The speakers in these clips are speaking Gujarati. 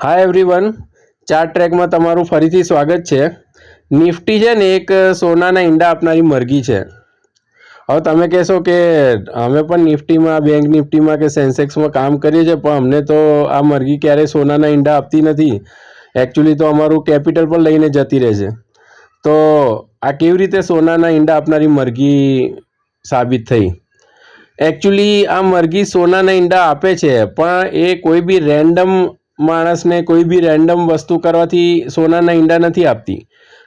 હાય એવરીવન, ચાર ટ્રેકમાં તમારું ફરીથી સ્વાગત છે. નિફ્ટી છે ને એક સોનાના ઈંડા આપનારી મરઘી છે. હવે તમે કહેશો કે અમે પણ નિફ્ટીમાં, બેંક નિફ્ટીમાં કે સેન્સેક્સમાં કામ કરીએ છીએ, પણ અમને તો આ મરઘી ક્યારેય સોનાના ઈંડા આપતી નથી. એકચ્યુઅલી તો અમારું કેપિટલ પણ લઈને જતી રહે છે. તો આ કેવી રીતે સોનાના ઈંડા આપનારી મરઘી સાબિત થઈ? એકચ્યુઅલી આ મરઘી સોનાના ઈંડા આપે છે, પણ એ કોઈ બી રેન્ડમ માણસને કોઈ બી રેન્ડમ વસ્તુ કરવાથી સોનાના ઈંડા નથી આપતી.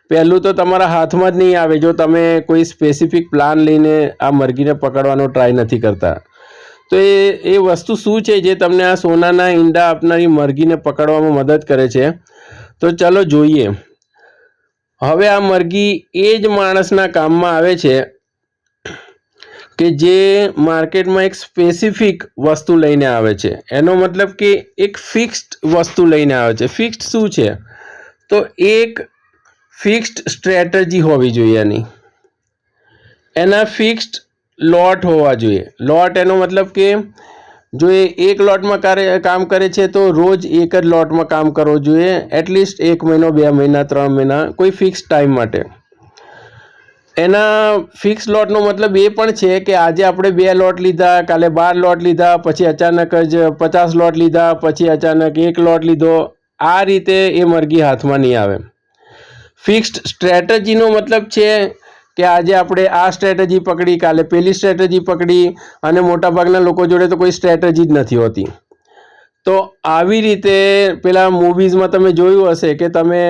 પહેલું તો તમારા હાથમાં જ નહીં આવે જો તમે કોઈ સ્પેસિફિક પ્લાન લઈને આ મરઘીને પકડવાનો ટ્રાય નથી કરતા. તો એ વસ્તુ શું છે જે તમને આ સોનાના ઈંડા આપનારી મરઘીને પકડવામાં મદદ કરે છે? તો ચલો જોઈએ. હવે આ મરઘી એ જ માણસના કામમાં આવે છે કે જે માર્કેટમાં એક સ્પેસિફિક વસ્તુ લઈને આવે છે. એનો મતલબ કે એક ફિક્સ્ડ વસ્તુ લઈને આવે છે. ફિક્સ્ડ શું છે? તો એક ફિક્સ્ડ સ્ટ્રેટજી હોવી જોઈએ એની. એના ફિક્સ્ડ લોટ હોવા જોઈએ. લોટ એનો મતલબ કે જો એ એક લોટમાં કામ કરે છે તો રોજ એક જ લોટમાં કામ કરવું જોઈએ. એટલીસ્ટ 1 મહિનો, 2 મહિના, 3 મહિના, કોઈ ફિક્સ ટાઈમ માટે. એના ફિક્સ લોટનો મતલબ એ પણ છે કે આજે આપણે 2 લોટ લીધા, કાલે 12 લોટ લીધા, પછી અચાનક જ 50 લોટ લીધા, પછી અચાનક 1 લોટ લીધો. આ રીતે એ મરઘી હાથમાં નહીં આવે. ફિક્સ્ડ સ્ટ્રેટજીનો મતલબ છે કે આજે આપણે આ સ્ટ્રેટેજી પકડી, કાલે પેલી સ્ટ્રેટેજી પકડી, અને મોટાભાગના લોકો જોડે તો કોઈ સ્ટ્રેટેજી જ નથી હોતી. તો આવી રીતે પેલા મૂવીઝમાં તમે જોયું હશે કે તમે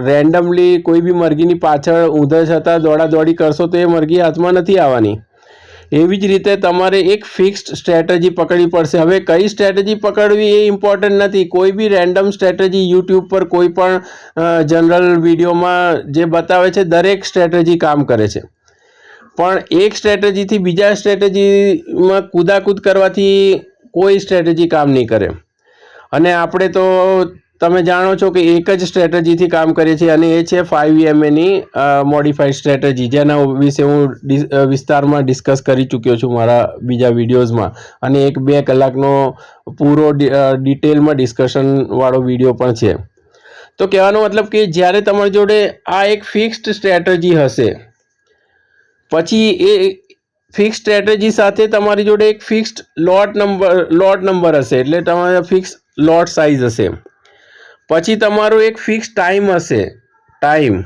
રેન્ડમલી કોઈ બી મરઘીની પાછળ ઊંધા છતાં દોડાદોડી કરશો તો એ મરઘી હાથમાં નથી આવવાની. એવી જ રીતે તમારે એક ફિક્સ્ડ સ્ટ્રેટેજી પકડવી પડશે. હવે કઈ સ્ટ્રેટેજી પકડવી એ ઇમ્પોર્ટન્ટ નથી. કોઈ બી રેન્ડમ સ્ટ્રેટેજી યુટ્યુબ પર કોઈ પણ જનરલ વિડીયોમાં જે બતાવે છે દરેક સ્ટ્રેટેજી કામ કરે છે. પણ એક સ્ટ્રેટેજીથી બીજા સ્ટ્રેટેજીમાં કૂદાકૂદ કરવાથી કોઈ સ્ટ્રેટેજી કામ નહીં કરે. અને આપણે તો તમે જાણો છો કે એક જ સ્ટ્રેટેજીથી કામ કરીએ છીએ, અને એ છે 5EMAની મોડિફાઈડ સ્ટ્રેટેજી, જેના વિશે હું વિસ્તારમાં ડિસ્કસ કરી ચૂક્યો છું મારા બીજા વિડીયોઝમાં. અને 1-2 કલાકનો પૂરો ડિટેલમાં ડિસ્કશનવાળો વિડીયો પણ છે. તો કહેવાનો મતલબ કે જ્યારે તમારી જોડે આ એક ફિક્સ્ડ સ્ટ્રેટેજી હશે, પછી એ ફિક્સ સ્ટ્રેટેજી સાથે તમારી જોડે એક ફિક્સ્ડ લોટ નંબર હશે, એટલે તમારા ફિક્સ લોટ સાઇઝ હશે. પછી તમારો એક ફિક્સ ટાઈમ હશે. ટાઈમ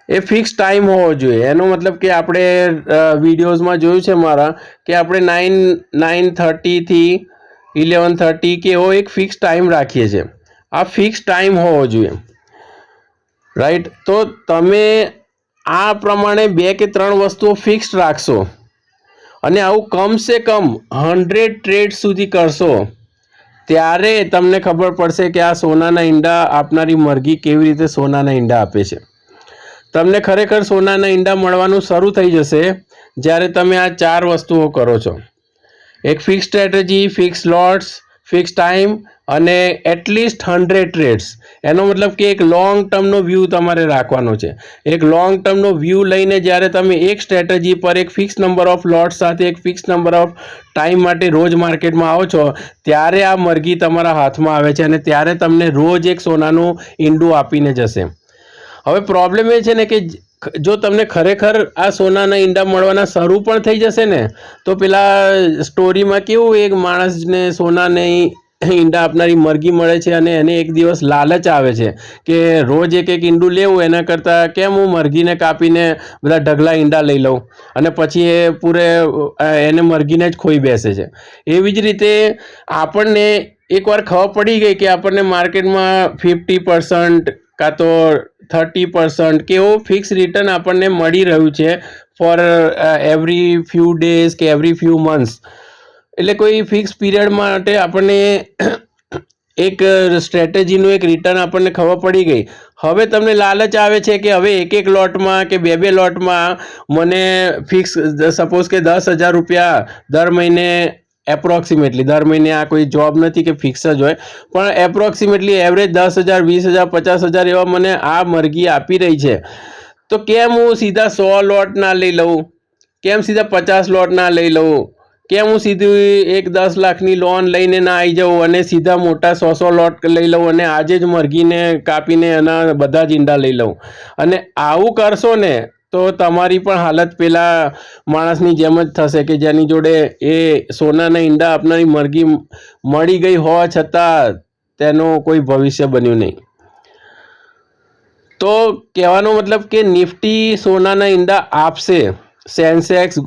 એ ફિક્સ ટાઈમ હોવો જોઈએ. એનો મતલબ કે આપણે વિડીયોઝમાં જોયું છે મારા કે આપણે 9:30 થી 11:30 કે એવો એક ફિક્સ ટાઈમ રાખીએ છીએ. આ ફિક્સ ટાઈમ હોવો જોઈએ, રાઈટ? તો તમે આ પ્રમાણે 2 કે 3 વસ્તુઓ ફિક્સ રાખશો અને આવું કમસે કમ 100 ટ્રેડ સુધી કરશો, ત્યારે તમને ખબર પડશે કે આ સોનાના ઈંડા આપનારી મરઘી કેવી રીતે સોનાના ઈંડા આપે છે. તમને ખરેખર સોનાના ઈંડા મળવાનું શરૂ થઈ જશે જ્યારે તમે આ 4 વસ્તુઓ કરો છો. એક fix strategy, fix lots, fix time અને એટલીસ્ટ 100 ટ્રેડ્સ. એનો મતલબ કે એક લોંગ ટર્મનો વ્યૂ તમારે રાખવાનો છે. એક લોંગ ટર્મનો વ્યૂ લઈને જ્યારે તમે એક સ્ટ્રેટેજી પર એક ફિક્સ નંબર ઓફ લોટ સાથે એક ફિક્સ નંબર ઓફ ટાઈમ માટે રોજ માર્કેટમાં આવો છો, ત્યારે આ મરઘી તમારા હાથમાં આવે છે અને ત્યારે તમને રોજ એક સોનાનું ઈંડું આપીને જશે. હવે પ્રોબ્લેમ એ છે ને કે જો તમને ખરેખર આ સોનાના ઈંડા મળવાના શરૂ પણ થઈ જશે ને, તો પેલા સ્ટોરીમાં કેવું એક માણસને સોનાની ઈંડા આપનારી મરઘી મળે છે અને એને એક દિવસ લાલચ આવે છે કે રોજ એક ઈંડું લેવું એના કરતાં કેમ હું મરઘીને કાપીને બધા ઢગલા ઈંડા લઈ લઉં, અને પછી એ એને મરઘીને જ ખોઈ બેસે છે. એવી જ રીતે આપણને એકવાર ખબર પડી ગઈ કે આપણને માર્કેટમાં 50% કાં તો 30% કે એવું ફિક્સ રિટર્ન આપણને મળી રહ્યું છે ફોર એવરી ફ્યુ ડેઝ કે એવરી ફ્યુ મંથ્સ, એટલે કોઈ ફિક્સ પીરિયડ માટે આપણને એક સ્ટ્રેટેજીનું એક રિટર્ન આપણને ખબર પડી ગઈ. હવે તમને લાલચ આવે છે કે હવે એક લોટમાં કે 2 લોટમાં મને ફિક્સ, સપોઝ કે 10,000 રૂપિયા દર મહિને, એપ્રોક્સિમેટલી, દર મહિને આ કોઈ જોબ નથી કે ફિક્સ જ હોય, પણ એપ્રોક્સિમેટલી એવરેજ 10,000, 20,000, 50,000 એવા મને આ મરઘી આપી રહી છે. તો કેમ હું સીધા 100 લોટ ના લઈ લઉં? કેમ સીધા 50 લોટ ના લઈ લઉં? કે હું સીધું એક 10 લાખની લોન લઈને ના આવી જાઉં અને સીધા મોટા 100 લોટ લઈ લઉં અને આજે જ મરઘીને કાપીને એના બધા જ ઈંડા લઈ લઉં. અને આવું કરશો ને તો તમારી પણ હાલત પેલા માણસની જેમ જ થશે કે જેની જોડે એ સોનાના ઈંડા આપનારી મરઘી મળી ગઈ હોવા છતાં તેનું કોઈ ભવિષ્ય બન્યું નહીં. તો કહેવાનો મતલબ કે નિફ્ટી સોનાના ઈંડા આપશે, સેન્સેક્સ,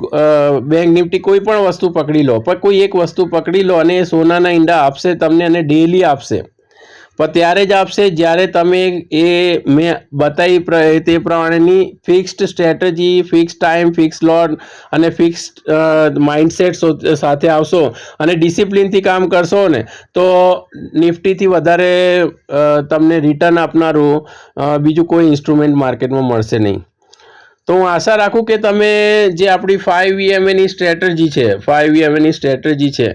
બેંક નિફ્ટી, કોઈ પણ વસ્તુ પકડી લો, પણ કોઈ એક વસ્તુ પકડી લો અને એ સોનાના ઈંડા આપશે તમને અને ડેલી આપશે. પણ ત્યારે જ આપશે જ્યારે તમે એ મેં બતાવી તે પ્રમાણેની fixed strategy, fix time, fix lot અને ફિક્સ માઇન્ડસેટ સાથે આવશો અને ડિસિપ્લિનથી કામ કરશો ને તો નિફ્ટીથી વધારે તમને રિટર્ન આપનારું બીજું કોઈ ઇન્સ્ટ્રુમેન્ટ માર્કેટમાં મળશે નહીં. તો હું આશા રાખું કે તમે જે આપણી 5 EMAની સ્ટ્રેટેજી છે, 5 EMAની સ્ટ્રેટેજી છે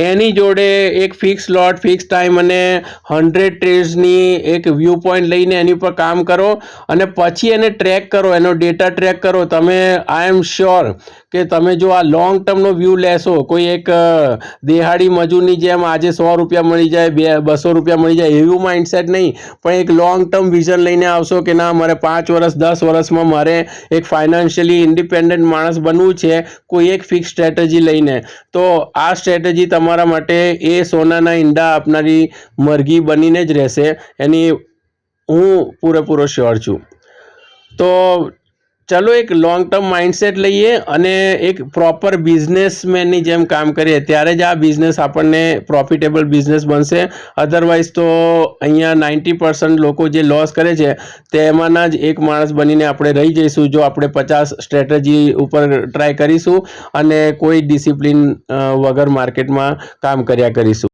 એની જોડે એક ફિક્સ લોટ, ફિક્સ ટાઈમ અને 100 ટ્રેડ્સની એક વ્યૂ પોઈન્ટ લઈને એની ઉપર કામ કરો અને પછી એને ટ્રેક કરો, એનો ડેટા ટ્રેક કરો. તમે આઈ એમ શ્યોર કે તમે જો આ લોંગ ટર્મનો વ્યૂ લેશો, કોઈ એક દેહાડી મજૂરની જેમ આજે 100 રૂપિયા મળી જાય, 200 રૂપિયા મળી જાય એવું માઇન્ડસેટ નહીં, પણ એક લોંગ ટર્મ વિઝન લઈને આવશો કે ના મારે 5 વર્ષ 10 વર્ષમાં મારે એક ફાઇનાન્શિયલી ઇન્ડિપેન્ડન્ટ માણસ બનવું છે કોઈ એક ફિક્સ સ્ટ્રેટેજી લઈને, તો આ સ્ટ્રેટેજી તમારા માટે એ સોનાના ઈંડા આપનારી મરઘી બનીને જ રહેશે, એની હું પૂરેપૂરો શ્યોર છું. તો ચલો એક લોંગ ટર્મ માઇન્ડસેટ લઈએ અને એક પ્રોપર બિઝનેસમેનની જેમ કામ કરીએ, ત્યારે જ આ બિઝનેસ આપણને પ્રોફિટેબલ બિઝનેસ બનશે. અધરવાઇઝ તો અહીંયા 90% લોકો જે લોસ કરે છે તેમાંના જ એક માણસ બનીને આપણે રહી જઈશું જો આપણે 50 સ્ટ્રેટેજી ઉપર ટ્રાય કરીશું અને કોઈ ડિસિપ્લિન વગર માર્કેટમાં કામ કર્યા કરીશું.